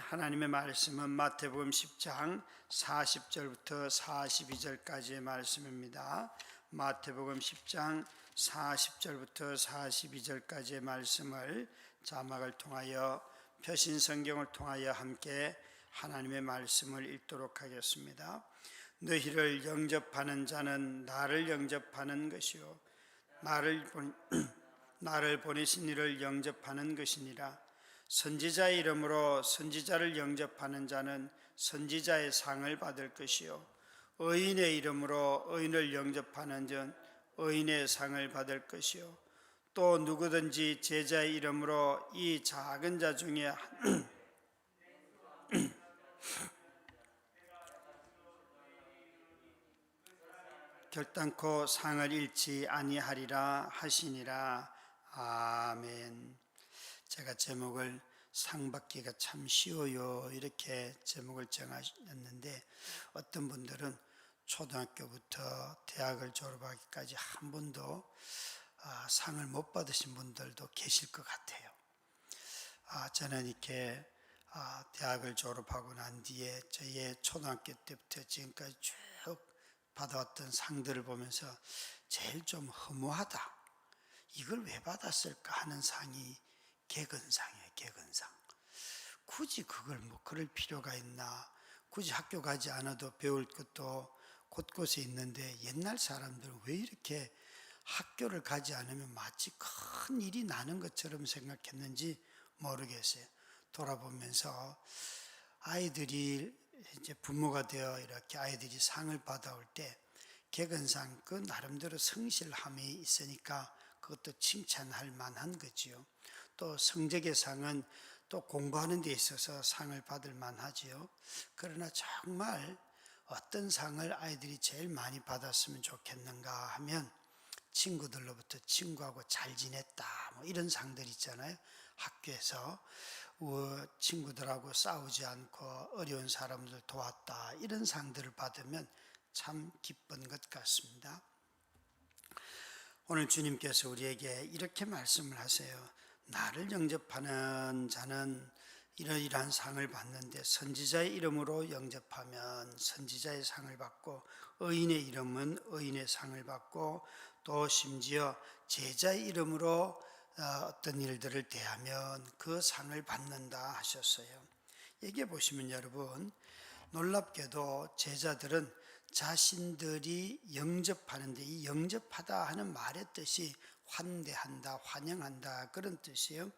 하나님의 말씀은 마태복음 10장 40절부터 42절까지의 말씀입니다. 마태복음 10장 40절부터 42절까지의 말씀을 자막을 통하여 표신성경을 통하여 함께 하나님의 말씀을 읽도록 하겠습니다. 너희를 영접하는 자는 나를 영접하는 것이요 나를 보내신 이를 영접하는 것이니라. 선지자의 이름으로 선지자를 영접하는 자는 선지자의 상을 받을 것이요 의인의 이름으로 의인을 영접하는 자는 의인의 상을 받을 것이요 또 누구든지 제자의 이름으로 이 작은 자 중에 결단코 상을 잃지 아니하리라 하시니라. 아멘. 제가 제목을 상 받기가 참 쉬워요 이렇게 제목을 정하셨는데, 어떤 분들은 초등학교부터 대학을 졸업하기까지 한 번도 상을 못 받으신 분들도 계실 것 같아요. 저는 이렇게 대학을 졸업하고 난 뒤에 저의 초등학교 때부터 지금까지 쭉 받아왔던 상들을 보면서 제일 좀 허무하다, 이걸 왜 받았을까 하는 상이 개근상이에요. 개근상. 굳이 그걸 그럴 필요가 있나, 굳이 학교 가지 않아도 배울 것도 곳곳에 있는데 옛날 사람들은 왜 이렇게 학교를 가지 않으면 마치 큰 일이 나는 것처럼 생각했는지 모르겠어요. 돌아보면서 아이들이 이제 부모가 되어 이렇게 아이들이 상을 받아올 때 개근상 그 나름대로 성실함이 있으니까 그것도 칭찬할 만한 거지요. 또 성적의 상은 또 공부하는 데 있어서 상을 받을 만하지요. 그러나 정말 어떤 상을 아이들이 제일 많이 받았으면 좋겠는가 하면 친구들로부터 친구하고 잘 지냈다 이런 상들 있잖아요. 학교에서 친구들하고 싸우지 않고 어려운 사람들 도왔다, 이런 상들을 받으면 참 기쁜 것 같습니다. 오늘 주님께서 우리에게 이렇게 말씀을 하세요. 나를 영접하는 자는 이러이러한 상을 받는데, 선지자의 이름으로 영접하면 선지자의 상을 받고, 의인의 이름은 의인의 상을 받고, 또 심지어 제자의 이름으로 어떤 일들을 대하면 그 상을 받는다 하셨어요. 여기에 보시면 여러분, 놀랍게도 제자들은 자신들이 영접하는데, 이 영접하다 하는 말의 뜻이 환대한다, 환영한다 그런 뜻이에요.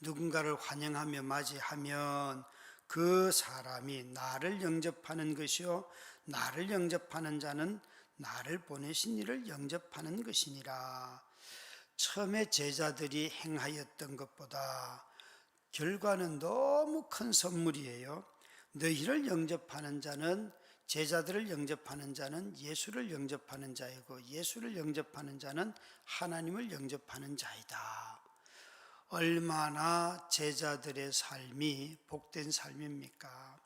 누군가를 환영하며 맞이하면 그 사람이 나를 영접하는 것이요 나를 영접하는 자는 나를 보내신 이를 영접하는 것이니라. 처음에 제자들이 행하였던 것보다 결과는 너무 큰 선물이에요. 너희를 영접하는 자는, 제자들을 영접하는 자는 예수를 영접하는 자이고, 예수를 영접하는 자는 하나님을 영접하는 자이다. 얼마나 제자들의 삶이 복된 삶입니까?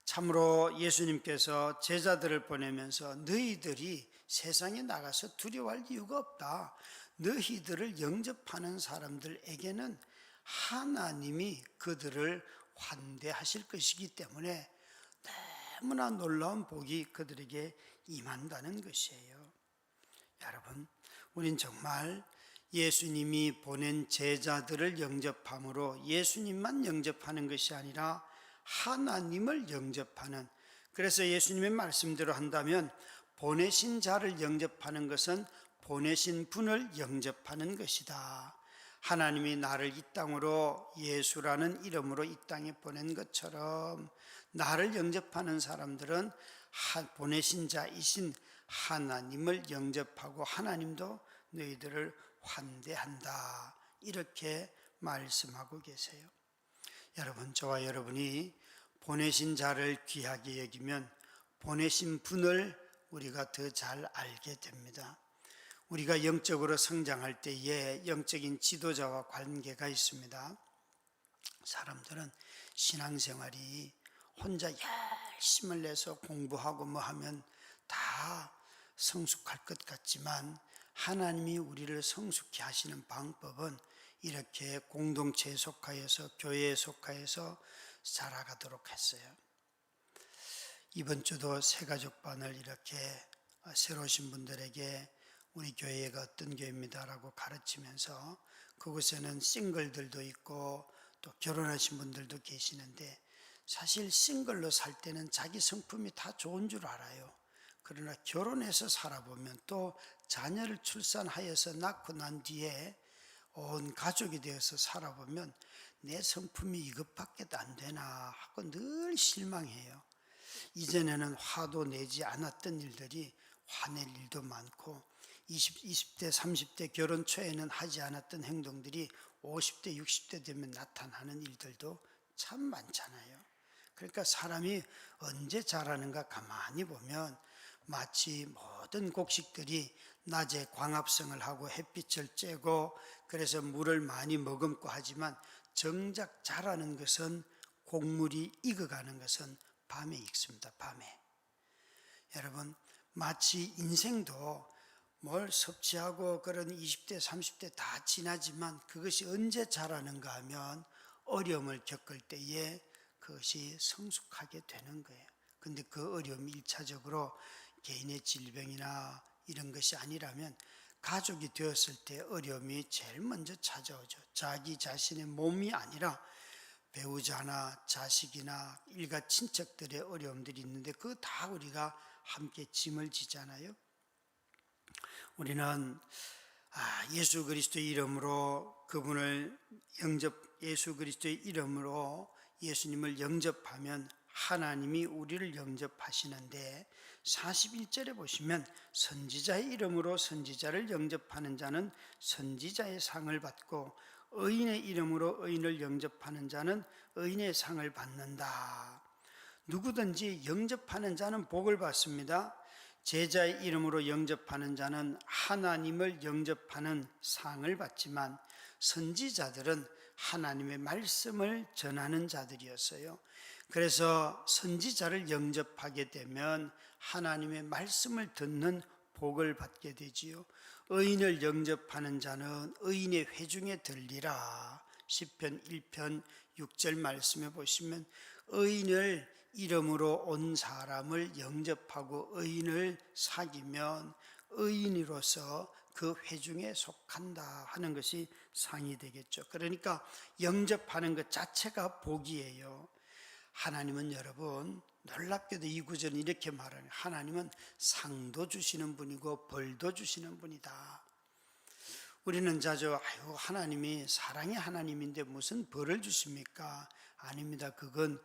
참으로 예수님께서 제자들을 보내면서 너희들이 세상에 나가서 두려워할 이유가 없다. 너희들을 영접하는 사람들에게는 하나님이 그들을 환대하실 것이기 때문에 너무나 놀라운 복이 그들에게 임한다는 것이에요. 여러분, 우린 정말 예수님이 보낸 제자들을 영접함으로 예수님만 영접하는 것이 아니라 하나님을 영접하는, 그래서 예수님의 말씀대로 한다면 보내신 자를 영접하는 것은 보내신 분을 영접하는 것이다. 하나님이 나를 이 땅으로 예수라는 이름으로 이 땅에 보낸 것처럼 나를 영접하는 사람들은 보내신 자이신 하나님을 영접하고 하나님도 너희들을 환대한다, 이렇게 말씀하고 계세요. 여러분, 저와 여러분이 보내신 자를 귀하게 여기면 보내신 분을 우리가 더 잘 알게 됩니다. 우리가 영적으로 성장할 때에 영적인 지도자와 관계가 있습니다. 사람들은 신앙생활이 혼자 열심을 내서 공부하고 하면 다 성숙할 것 같지만, 하나님이 우리를 성숙케 하시는 방법은 이렇게 공동체에 속하여서, 교회에 속하여서 자라가도록 했어요. 이번 주도 새가족반을 이렇게 새로 오신 분들에게 우리 교회가 어떤 교회입니다라고 가르치면서 그곳에는 싱글들도 있고 또 결혼하신 분들도 계시는데 사실 싱글로 살 때는 자기 성품이 다 좋은 줄 알아요. 그러나 결혼해서 살아보면 또 자녀를 출산하여서 낳고 난 뒤에 온 가족이 되어서 살아보면 내 성품이 이것밖에 안 되나 하고 늘 실망해요. 이전에는 화도 내지 않았던 일들이 화낼 일도 많고 20대 30대 결혼 초에는 하지 않았던 행동들이 50대 60대 되면 나타나는 일들도 참 많잖아요. 그러니까 사람이 언제 자라는가 가만히 보면 마치 모든 곡식들이 낮에 광합성을 하고 햇빛을 쬐고 그래서 물을 많이 머금고 하지만 정작 자라는 것은 곡물이 익어가는 것은 밤에 익습니다. 밤에. 여러분 마치 인생도 뭘 섭취하고 그런 20대 30대 다 지나지만 그것이 언제 자라는가 하면 어려움을 겪을 때에 그것이 성숙하게 되는 거예요. 근데 그 어려움이 1차적으로 개인의 질병이나 이런 것이 아니라면 가족이 되었을 때 어려움이 제일 먼저 찾아오죠. 자기 자신의 몸이 아니라 배우자나 자식이나 일가 친척들의 어려움들이 있는데 그거 다 우리가 함께 짐을 지잖아요. 우리는 예수 그리스도의 이름으로 그분을 예수 그리스도의 이름으로 예수님을 영접하면 하나님이 우리를 영접하시는데 41절에 보시면 선지자의 이름으로 선지자를 영접하는 자는 선지자의 상을 받고 의인의 이름으로 의인을 영접하는 자는 의인의 상을 받는다. 누구든지 영접하는 자는 복을 받습니다. 제자의 이름으로 영접하는 자는 하나님을 영접하는 상을 받지만 선지자들은 하나님의 말씀을 전하는 자들이었어요. 그래서 선지자를 영접하게 되면 하나님의 말씀을 듣는 복을 받게 되지요. 의인을 영접하는 자는 의인의 회중에 들리라. 시편 1편 6절 말씀에 보시면 의인을 이름으로 온 사람을 영접하고 의인을 사귀면 의인으로서 그 회중에 속한다 하는 것이 상이 되겠죠. 그러니까 영접하는 것 자체가 복이에요. 하나님은 여러분 놀랍게도 이 구절은 이렇게 말하는 하나님은 상도 주시는 분이고 벌도 주시는 분이다. 우리는 자주 하나님이 사랑의 하나님인데 무슨 벌을 주십니까? 아닙니다. 그건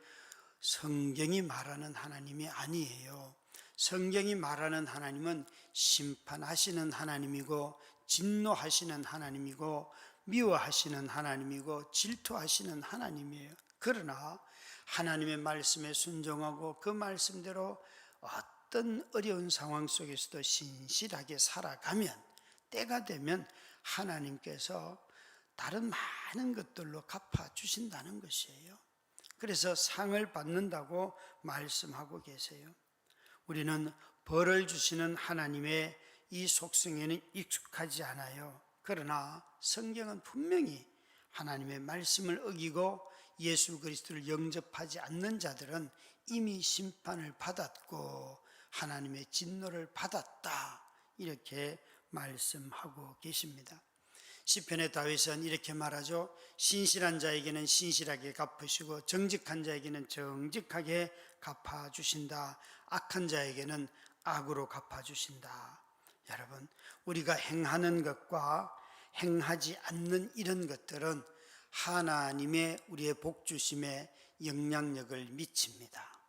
성경이 말하는 하나님이 아니에요. 성경이 말하는 하나님은 심판하시는 하나님이고 진노하시는 하나님이고 미워하시는 하나님이고 질투하시는 하나님이에요. 그러나 하나님의 말씀에 순종하고 그 말씀대로 어떤 어려운 상황 속에서도 신실하게 살아가면 때가 되면 하나님께서 다른 많은 것들로 갚아주신다는 것이에요. 그래서 상을 받는다고 말씀하고 계세요. 우리는 벌을 주시는 하나님의 이 속성에는 익숙하지 않아요. 그러나 성경은 분명히 하나님의 말씀을 어기고 예수 그리스도를 영접하지 않는 자들은 이미 심판을 받았고 하나님의 진노를 받았다 이렇게 말씀하고 계십니다. 시편의 다윗은 이렇게 말하죠. 신실한 자에게는 신실하게 갚으시고 정직한 자에게는 정직하게 갚아주신다. 악한 자에게는 악으로 갚아주신다. 여러분 우리가 행하는 것과 행하지 않는 이런 것들은 하나님의 우리의 복주심에 영향력을 미칩니다.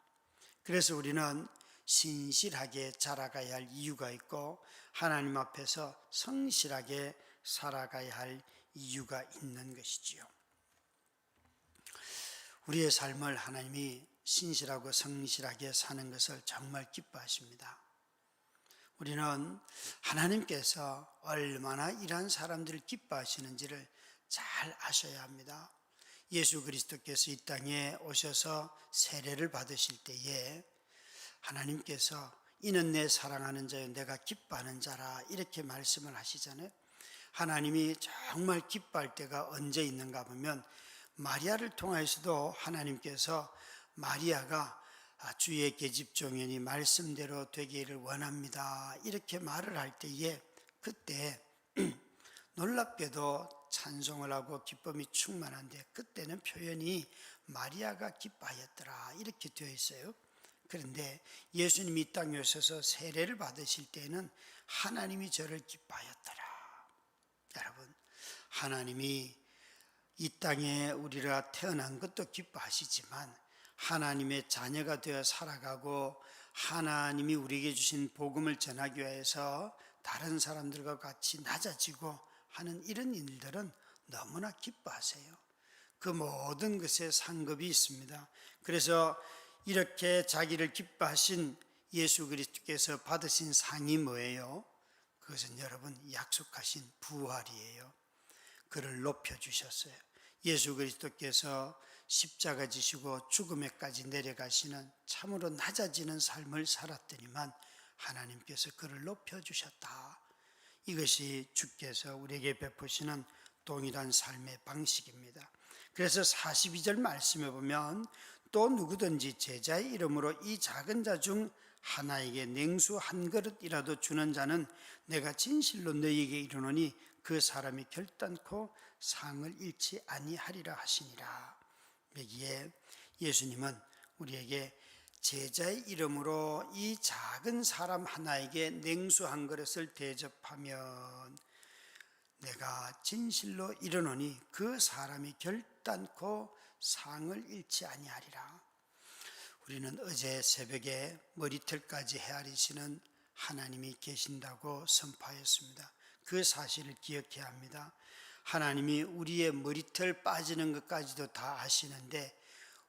그래서 우리는 신실하게 자라가야 할 이유가 있고 하나님 앞에서 성실하게 살아가야 할 이유가 있는 것이지요. 우리의 삶을 하나님이 신실하고 성실하게 사는 것을 정말 기뻐하십니다. 우리는 하나님께서 얼마나 이러한 사람들을 기뻐하시는지를 잘 아셔야 합니다. 예수 그리스도께서 이 땅에 오셔서 세례를 받으실 때에 하나님께서 이는 내 사랑하는 자요 내가 기뻐하는 자라 이렇게 말씀을 하시잖아요. 하나님이 정말 기뻐할 때가 언제 있는가 보면 마리아를 통하여서도 하나님께서 마리아가 주의 계집종이니 말씀대로 되기를 원합니다, 이렇게 말을 할 때에 그때 놀랍게도 찬송을 하고 기쁨이 충만한데, 그때는 표현이 마리아가 기뻐하였더라 이렇게 되어 있어요. 그런데 예수님이 이 땅에 오셔서 세례를 받으실 때는 하나님이 저를 기뻐하였더라. 여러분, 하나님이 이 땅에 우리가 태어난 것도 기뻐하시지만 하나님의 자녀가 되어 살아가고 하나님이 우리에게 주신 복음을 전하기 위해서 다른 사람들과 같이 낮아지고 하는 이런 일들은 너무나 기뻐하세요. 그 모든 것에 상급이 있습니다. 그래서 이렇게 자기를 기뻐하신 예수 그리스도께서 받으신 상이 뭐예요? 그것은 여러분 약속하신 부활이에요. 그를 높여주셨어요. 예수 그리스도께서 십자가 지시고 죽음에까지 내려가시는 참으로 낮아지는 삶을 살았더니만 하나님께서 그를 높여주셨다. 이것이 주께서 우리에게 베푸시는 동일한 삶의 방식입니다. 그래서 42절 말씀에 보면 또 누구든지 제자의 이름으로 이 작은 자 중 하나에게 냉수 한 그릇이라도 주는 자는 내가 진실로 너희에게 이르노니 그 사람이 결단코 상을 잃지 아니하리라 하시니라. 여기에 예수님은 우리에게 제자의 이름으로 이 작은 사람 하나에게 냉수 한 그릇을 대접하면 내가 진실로 이르노니 그 사람이 결단코 상을 잃지 아니하리라. 우리는 어제 새벽에 머리털까지 헤아리시는 하나님이 계신다고 선포하였습니다. 그 사실을 기억해야 합니다. 하나님이 우리의 머리털 빠지는 것까지도 다 아시는데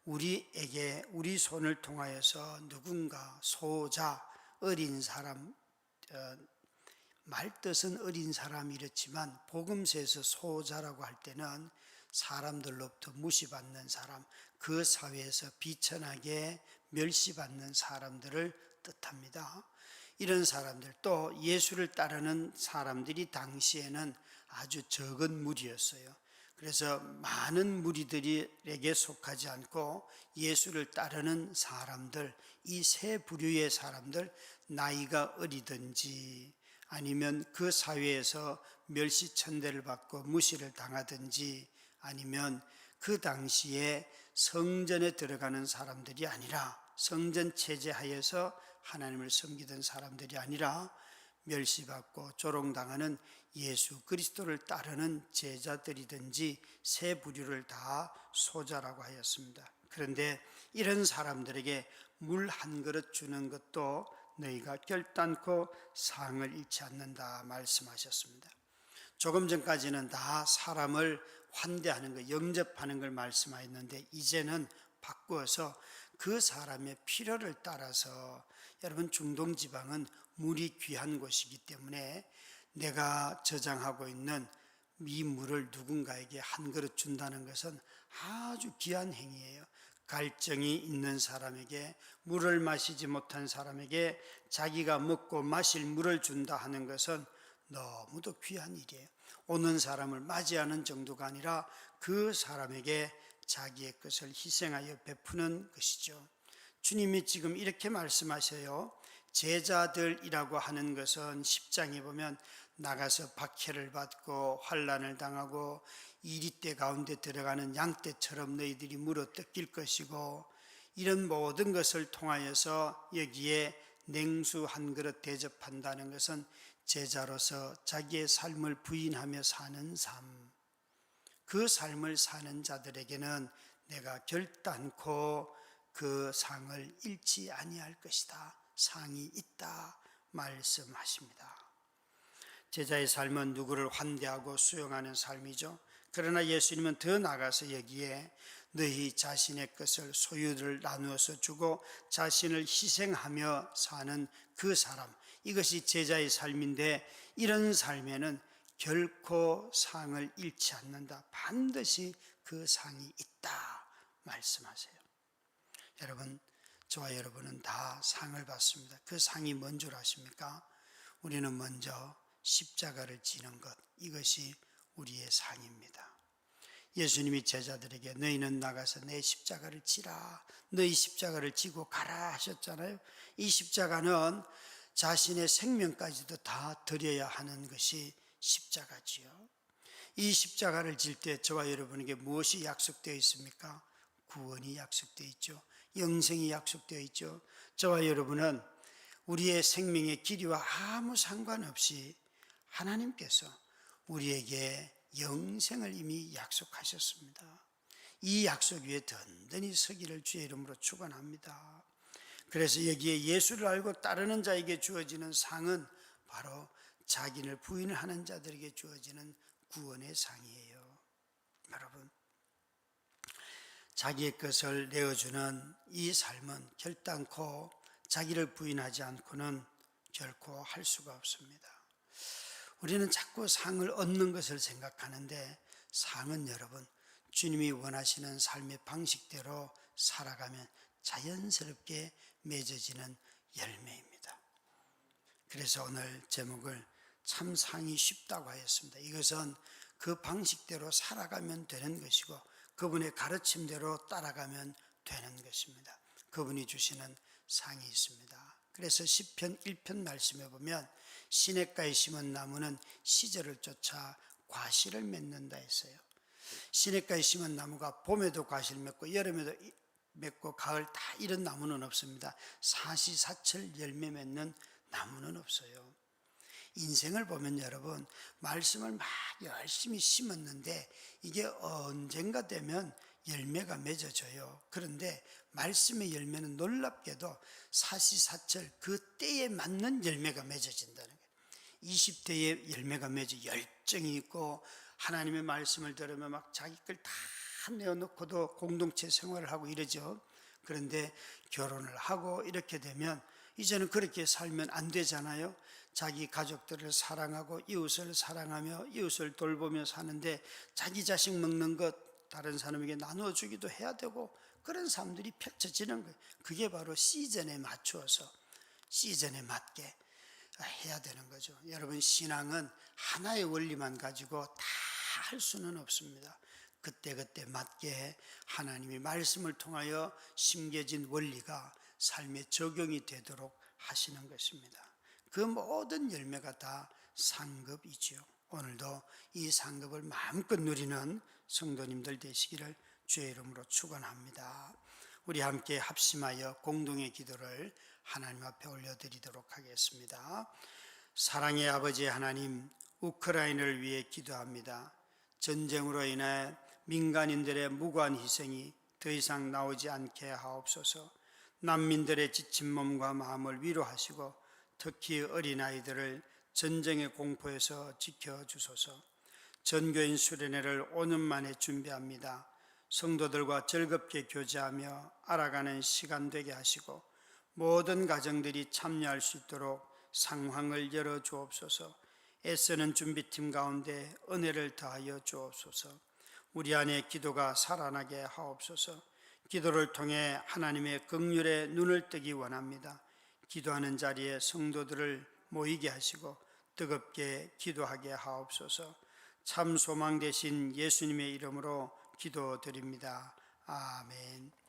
우리에게 우리 손을 통하여서 누군가 소자, 어린 사람, 말뜻은 어린 사람이 이렇지만 복음서에서 소자라고 할 때는 사람들로부터 무시받는 사람, 그 사회에서 비천하게 멸시받는 사람들을 뜻합니다. 이런 사람들, 또 예수를 따르는 사람들이 당시에는 아주 적은 무리였어요. 그래서 많은 무리들에게 속하지 않고 예수를 따르는 사람들, 이 세 부류의 사람들, 나이가 어리든지 아니면 그 사회에서 멸시천대를 받고 무시를 당하든지 아니면 그 당시에 성전에 들어가는 사람들이 아니라 성전 체제하에서 하나님을 섬기던 사람들이 아니라 멸시받고 조롱당하는 예수 그리스도를 따르는 제자들이든지 세 부류를 다 소자라고 하였습니다. 그런데 이런 사람들에게 물 한 그릇 주는 것도 너희가 결단코 상을 잃지 않는다 말씀하셨습니다. 조금 전까지는 다 사람을 환대하는 것, 영접하는 걸 말씀하였는데 이제는 바꾸어서 그 사람의 필요를 따라서, 여러분 중동 지방은 물이 귀한 곳이기 때문에 내가 저장하고 있는 이 물을 누군가에게 한 그릇 준다는 것은 아주 귀한 행위예요. 갈증이 있는 사람에게, 물을 마시지 못한 사람에게 자기가 먹고 마실 물을 준다 하는 것은 너무도 귀한 일이에요. 오는 사람을 맞이하는 정도가 아니라 그 사람에게 자기의 것을 희생하여 베푸는 것이죠. 주님이 지금 이렇게 말씀하셔요. 제자들이라고 하는 것은 10장에 보면 나가서 박해를 받고 환난을 당하고 이리떼 가운데 들어가는 양떼처럼 너희들이 물어 뜯길 것이고, 이런 모든 것을 통하여서 여기에 냉수 한 그릇 대접한다는 것은 제자로서 자기의 삶을 부인하며 사는 삶, 그 삶을 사는 자들에게는 내가 결단코 그 상을 잃지 아니할 것이다, 상이 있다 말씀하십니다. 제자의 삶은 누구를 환대하고 수용하는 삶이죠. 그러나 예수님은 더 나아가서 여기에 너희 자신의 것을 소유를 나누어서 주고 자신을 희생하며 사는 그 사람, 이것이 제자의 삶인데 이런 삶에는 결코 상을 잃지 않는다, 반드시 그 상이 있다 말씀하세요. 여러분, 저와 여러분은 다 상을 받습니다. 그 상이 뭔 줄 아십니까? 우리는 먼저 십자가를 지는 것, 이것이 우리의 상입니다. 예수님이 제자들에게 너희는 나가서 내 십자가를 지라, 너희 십자가를 지고 가라 하셨잖아요. 이 십자가는 자신의 생명까지도 다 드려야 하는 것이 십자가지요. 이 십자가를 질 때 저와 여러분에게 무엇이 약속되어 있습니까? 구원이 약속되어 있죠. 영생이 약속되어 있죠. 저와 여러분은 우리의 생명의 길이와 아무 상관없이 하나님께서 우리에게 영생을 이미 약속하셨습니다. 이 약속 위에 든든히 서기를 주의 이름으로 축원합니다. 그래서 여기에 예수를 알고 따르는 자에게 주어지는 상은 바로 자기를 부인을 하는 자들에게 주어지는 구원의 상이에요. 여러분, 자기의 것을 내어주는 이 삶은 결단코 자기를 부인하지 않고는 결코 할 수가 없습니다. 우리는 자꾸 상을 얻는 것을 생각하는데 상은 여러분, 주님이 원하시는 삶의 방식대로 살아가면 자연스럽게 맺어지는 열매입니다. 그래서 오늘 제목을 참 상이 쉽다고 하였습니다. 이것은 그 방식대로 살아가면 되는 것이고 그분의 가르침대로 따라가면 되는 것입니다. 그분이 주시는 상이 있습니다. 그래서 시편 1편 말씀에 보면 시냇가에 심은 나무는 시절을 쫓아 과실을 맺는다 했어요. 시냇가에 심은 나무가 봄에도 과실을 맺고 여름에도 맺고 가을 다 이런 나무는 없습니다. 사시사철 열매 맺는 나무는 없어요. 인생을 보면 여러분, 말씀을 막 열심히 심었는데 이게 언젠가 되면 열매가 맺어져요. 그런데 말씀의 열매는 놀랍게도 사시사철 그 때에 맞는 열매가 맺어진다는 거예요. 20대에 열매가 맺어 열정이 있고 하나님의 말씀을 들으면 막 자기 걸 다 내어놓고도 공동체 생활을 하고 이러죠. 그런데 결혼을 하고 이렇게 되면 이제는 그렇게 살면 안 되잖아요. 자기 가족들을 사랑하고 이웃을 사랑하며 이웃을 돌보며 사는데 자기 자식 먹는 것 다른 사람에게 나눠주기도 해야 되고 그런 삶들이 펼쳐지는 거예요. 그게 바로 시즌에 맞추어서 시즌에 맞게 해야 되는 거죠. 여러분, 신앙은 하나의 원리만 가지고 다 할 수는 없습니다. 그때그때 맞게 하나님이 말씀을 통하여 심겨진 원리가 삶에 적용이 되도록 하시는 것입니다. 그 모든 열매가 다 상급이지요. 오늘도 이 상급을 마음껏 누리는 성도님들 되시기를 주의 이름으로 축원합니다. 우리 함께 합심하여 공동의 기도를 하나님 앞에 올려드리도록 하겠습니다. 사랑의 아버지 하나님, 우크라이나를 위해 기도합니다. 전쟁으로 인해 민간인들의 무고한 희생이 더 이상 나오지 않게 하옵소서. 난민들의 지친 몸과 마음을 위로하시고 특히 어린아이들을 전쟁의 공포에서 지켜주소서. 전교인 수련회를 5년 만에 준비합니다. 성도들과 즐겁게 교제하며 알아가는 시간 되게 하시고 모든 가정들이 참여할 수 있도록 상황을 열어 주옵소서. 애쓰는 준비팀 가운데 은혜를 더하여 주옵소서. 우리 안에 기도가 살아나게 하옵소서. 기도를 통해 하나님의 긍휼에 눈을 뜨기 원합니다. 기도하는 자리에 성도들을 모이게 하시고 뜨겁게 기도하게 하옵소서. 참 소망 되신 예수님의 이름으로 기도드립니다. 아멘.